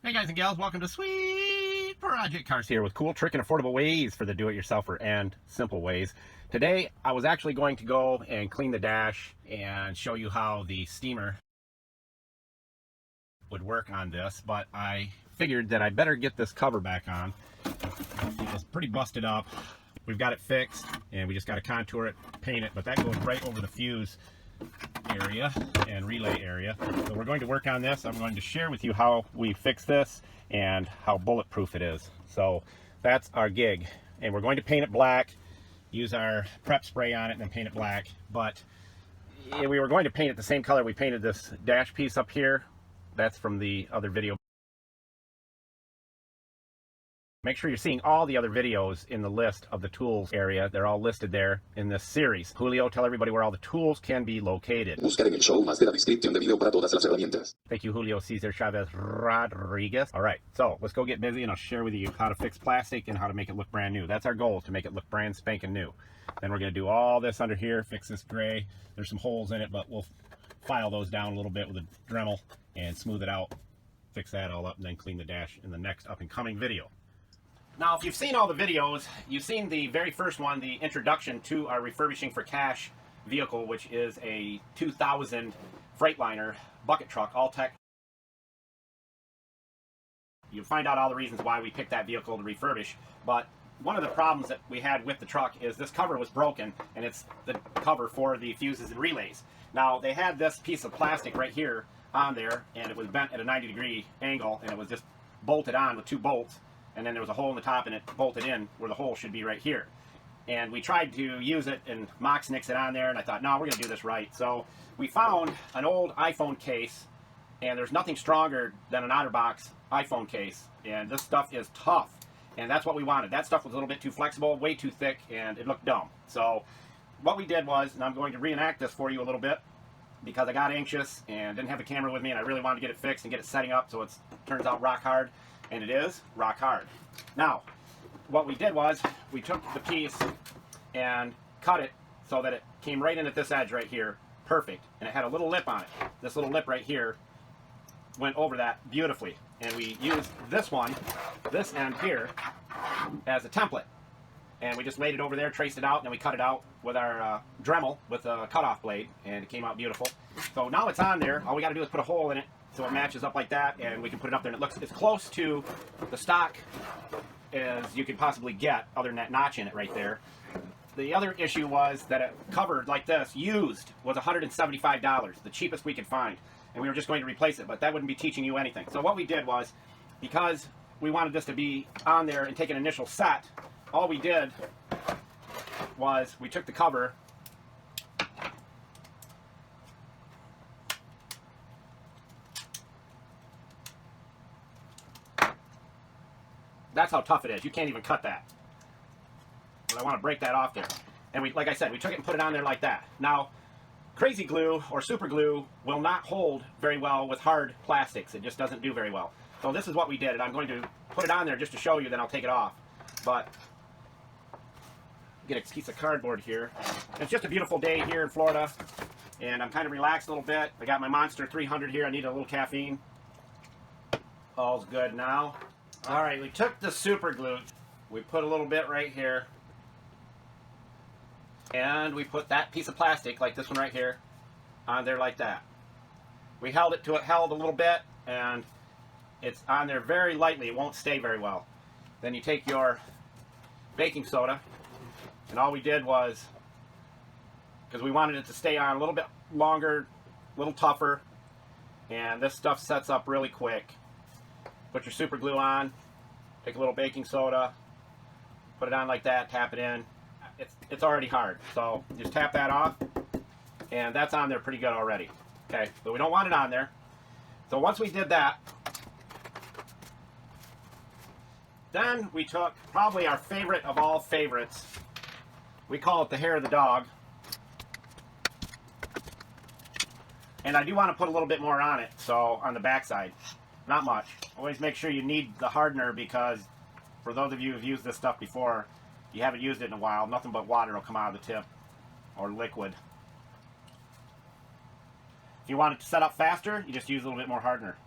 Hey guys and gals, welcome to Sweet Project Cars here with cool, trick, and affordable ways for the do-it-yourselfer and simple ways. Today, I was actually going to go and clean the dash and show you how the steamer would work on this, but I figured that I better get this cover back on. It's pretty busted up. We've got it fixed, and we just got to contour it, paint it, but that goes right over the fuse area and relay area. So we're going to work on this. I'm going to share with you how we fix this and how bulletproof it is. So that's our gig, and we're going to paint it black, use our prep spray on it and then paint it black. But we were going to paint it the same color we painted this dash piece up here. That's from the other video. Make sure you're seeing all the other videos in the list of the tools area. They're all listed there in this series. Julio, tell everybody where all the tools can be located. Buscar en el show más de la descripción de video para todas las herramientas. Thank you, Julio Cesar Chavez Rodriguez. All right, so let's go get busy and I'll share with you how to fix plastic and how to make it look brand new. That's our goal, to make it look brand spanking new. Then we're gonna do all this under here, fix this gray. There's some holes in it, but we'll file those down a little bit with a Dremel and smooth it out, fix that all up, and then clean the dash in the next up and coming video. Now, if you've seen all the videos, you've seen the very first one, the introduction to our refurbishing for cash vehicle, which is a 2000 Freightliner bucket truck, all-tech. You'll find out all the reasons why we picked that vehicle to refurbish, but one of the problems that we had with the truck is this cover was broken, and it's the cover for the fuses and relays. Now, they had this piece of plastic right here on there, and it was bent at a 90-degree angle, and it was just bolted on with two bolts. And then there was a hole in the top and it bolted in where the hole should be right here. And we tried to use it and mock snicks it on there, and I thought, no, we're gonna do this right. So we found an old iPhone case, and there's nothing stronger than an OtterBox iPhone case. And this stuff is tough, and that's what we wanted. That stuff was a little bit too flexible, way too thick, and it looked dumb. So what we did was, and I'm going to reenact this for you a little bit, because I got anxious and didn't have a camera with me, and I really wanted to get it fixed and get it setting up so it turns out rock hard. And it is rock hard. Now, what we did was we took the piece and cut it so that it came right in at this edge right here, perfect, and it had a little lip on it. This little lip right here went over that beautifully, and we used this one, this end here, as a template, and we just laid it over there, traced it out, and then we cut it out with our Dremel with a cutoff blade, and it came out beautiful. So now it's on there. All we got to do is put a hole in it so it matches up like that, and we can put it up there, and it looks as close to the stock as you could possibly get, other than that notch in it right there. The other issue was that it covered like this, used, was $175, the cheapest we could find, and we were just going to replace it, but that wouldn't be teaching you anything. So what we did was, because we wanted this to be on there and take an initial set, all we did was we took the cover, that's how tough it is. You can't even cut that. But I want to break that off there. And we, like I said, we took it and put it on there like that. Now, crazy glue or super glue will not hold very well with hard plastics. It just doesn't do very well. So this is what we did, and I'm going to put it on there just to show you, then I'll take it off. But get a piece of cardboard here. It's just a beautiful day here in Florida, and I'm kind of relaxed a little bit. I got my Monster 300 here. I need a little caffeine. All's good now. All right, we took the super glue, we put a little bit right here, and we put that piece of plastic, like this one right here, on there like that. We held it till it held a little bit, and it's on there very lightly. It won't stay very well. Then you take your baking soda, and all we did was, because we wanted it to stay on a little bit longer, a little tougher, and this stuff sets up really quick. Put your super glue on, take a little baking soda, put it on like that, tap it in. It's already hard, so just tap that off, and that's on there pretty good already. Okay, but we don't want it on there. So once we did that, then we took probably our favorite of all favorites. We call it the hair of the dog. And I do want to put a little bit more on it, so on the back side. Not much. Always make sure you need the hardener, because for those of you who've used this stuff before, you haven't used it in a while, nothing but water will come out of the tip, or liquid. If you want it to set up faster, you just use a little bit more hardener.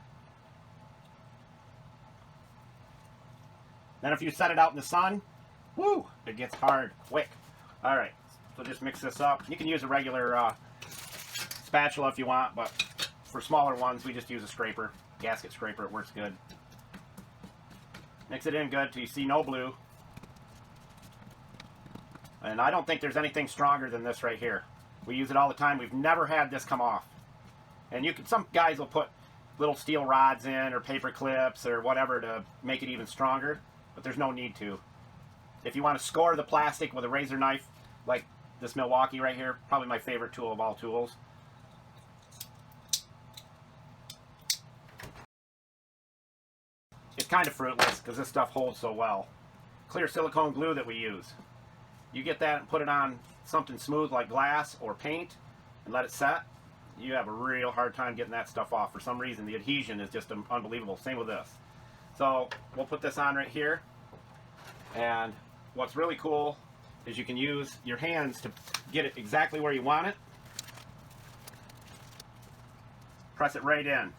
Then if you set it out in the sun, woo, it gets hard quick. All right, so just mix this up. You can use a regular spatula if you want, but for smaller ones, we just use a scraper, gasket scraper. It works good. Mix it in good till you see no blue. And I don't think there's anything stronger than this right here. We use it all the time. We've never had this come off. And you can, some guys will put little steel rods in or paper clips or whatever to make it even stronger, but there's no need to. If you want to score the plastic with a razor knife, like this Milwaukee right here, probably my favorite tool of all tools. It's kind of fruitless because this stuff holds so well. Clear silicone glue that we use. You get that and put it on something smooth like glass or paint and let it set, you have a real hard time getting that stuff off. For some reason, the adhesion is just unbelievable. Same with this. So we'll put this on right here. And what's really cool is you can use your hands to get it exactly where you want it. Press it right in.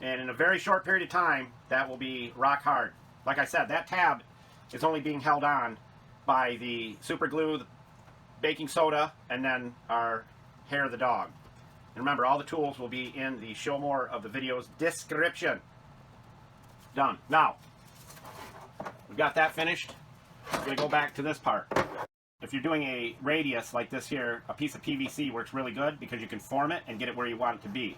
And in a very short period of time, that will be rock hard. Like I said, that tab is only being held on by the super glue, the baking soda, and then our hair of the dog. And remember, all the tools will be in the show more of the video's description. Done. Now, we've got that finished. We're going to go back to this part. If you're doing a radius like this here, a piece of PVC works really good because you can form it and get it where you want it to be.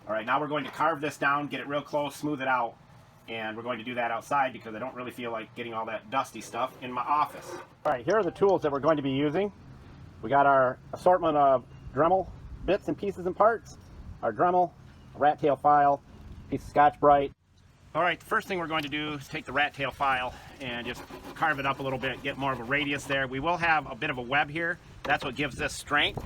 All right, now we're going to carve this down, get it real close, smooth it out, and we're going to do that outside because I don't really feel like getting all that dusty stuff in my office. All right, here are the tools that we're going to be using. We got our assortment of Dremel bits and pieces and parts, our Dremel, a rat tail file, piece of Scotch-Brite. All right, the first thing we're going to do is take the rat tail file and just carve it up a little bit, get more of a radius there. We will have a bit of a web here. That's what gives this strength.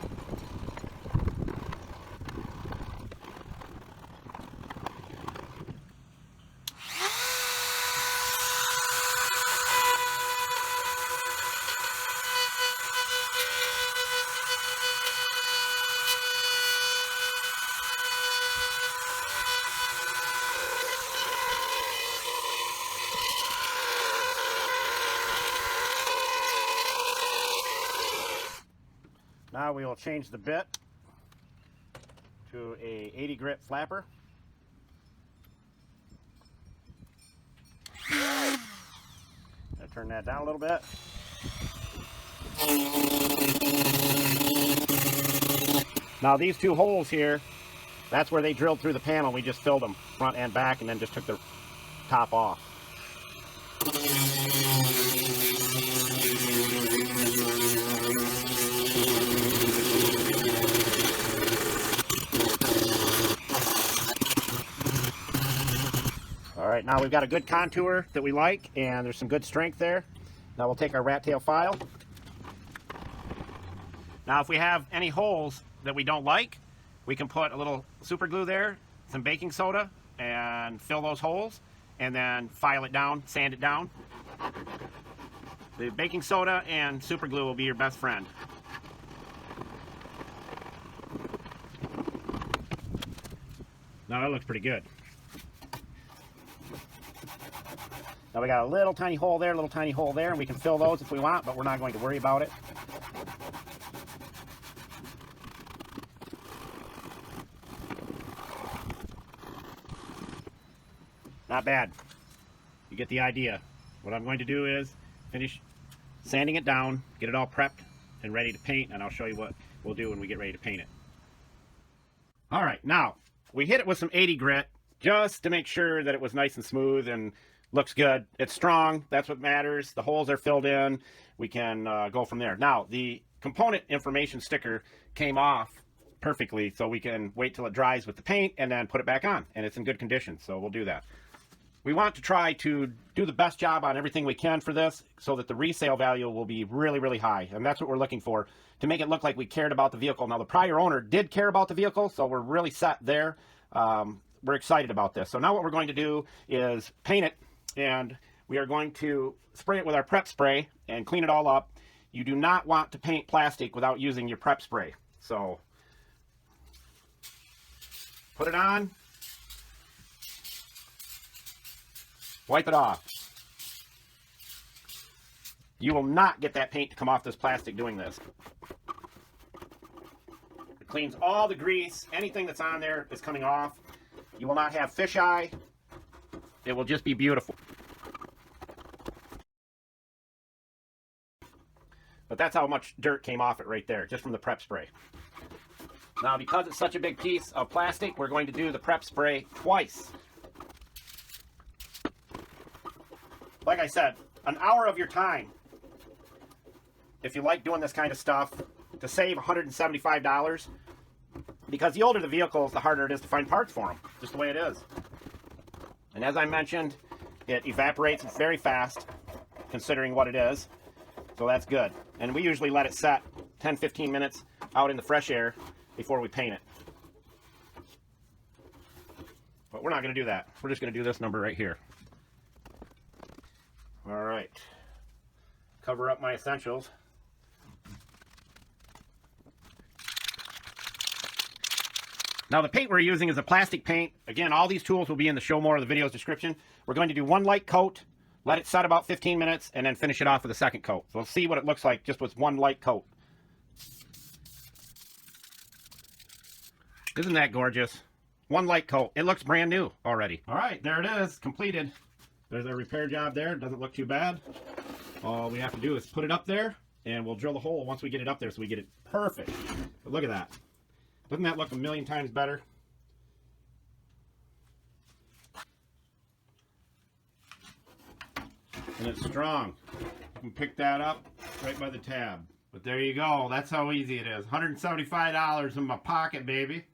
Now we will change the bit to a 80 grit flapper. I'll turn that down a little bit. Now these two holes here, that's where they drilled through the panel. We just filled them front and back and then just took the top off. All right, now we've got a good contour that we like, and there's some good strength there. Now we'll take our rat tail file. Now if we have any holes that we don't like, we can put a little super glue there, some baking soda, and fill those holes, and then file it down, sand it down. The baking soda and super glue will be your best friend. Now that looks pretty good. Now we got a little tiny hole there, little tiny hole there, and we can fill those if we want, but we're not going to worry about it. Not bad. You get the idea. What I'm going to do is finish sanding it down, get it all prepped and ready to paint, and I'll show you what we'll do when we get ready to paint it. All right, now we hit it with some 80 grit just to make sure that it was nice and smooth and looks good. It's strong. That's what matters. The holes are filled in. We can go from there. Now, the component information sticker came off perfectly, so we can wait till it dries with the paint and then put it back on. And it's in good condition, so we'll do that. We want to try to do the best job on everything we can for this so that the resale value will be really, really high. And that's what we're looking for, to make it look like we cared about the vehicle. Now, the prior owner did care about the vehicle, so we're really set there. We're excited about this. So now what we're going to do is paint it, and we are going to spray it with our prep spray and clean it all up. You do not want to paint plastic without using your prep spray. So put it on. Wipe it off. You will not get that paint to come off this plastic doing this. It cleans all the grease. Anything that's on there is coming off. You will not have fisheye. It will just be beautiful. But that's how much dirt came off it right there, just from the prep spray. Now, because it's such a big piece of plastic, we're going to do the prep spray twice. Like I said, an hour of your time, if you like doing this kind of stuff, to save $175, because the older the vehicles, the harder it is to find parts for them, just the way it is. And as I mentioned, it evaporates very fast, considering what it is, so that's good. And we usually let it set 10-15 minutes out in the fresh air before we paint it. But we're not going to do that. We're just going to do this number right here. All right. Cover up my essentials. Now the paint we're using is a plastic paint. Again, all these tools will be in the show more of the video's description. We're going to do one light coat, let it set about 15 minutes, and then finish it off with a second coat. So we'll see what it looks like just with one light coat. Isn't that gorgeous? One light coat. It looks brand new already. All right, there it is, completed. There's a repair job there. Doesn't look too bad. All we have to do is put it up there, and we'll drill the hole once we get it up there so we get it perfect. But look at that. Doesn't that look a million times better? And it's strong. You can pick that up right by the tab. But there you go. That's how easy it is. $175 in my pocket, baby.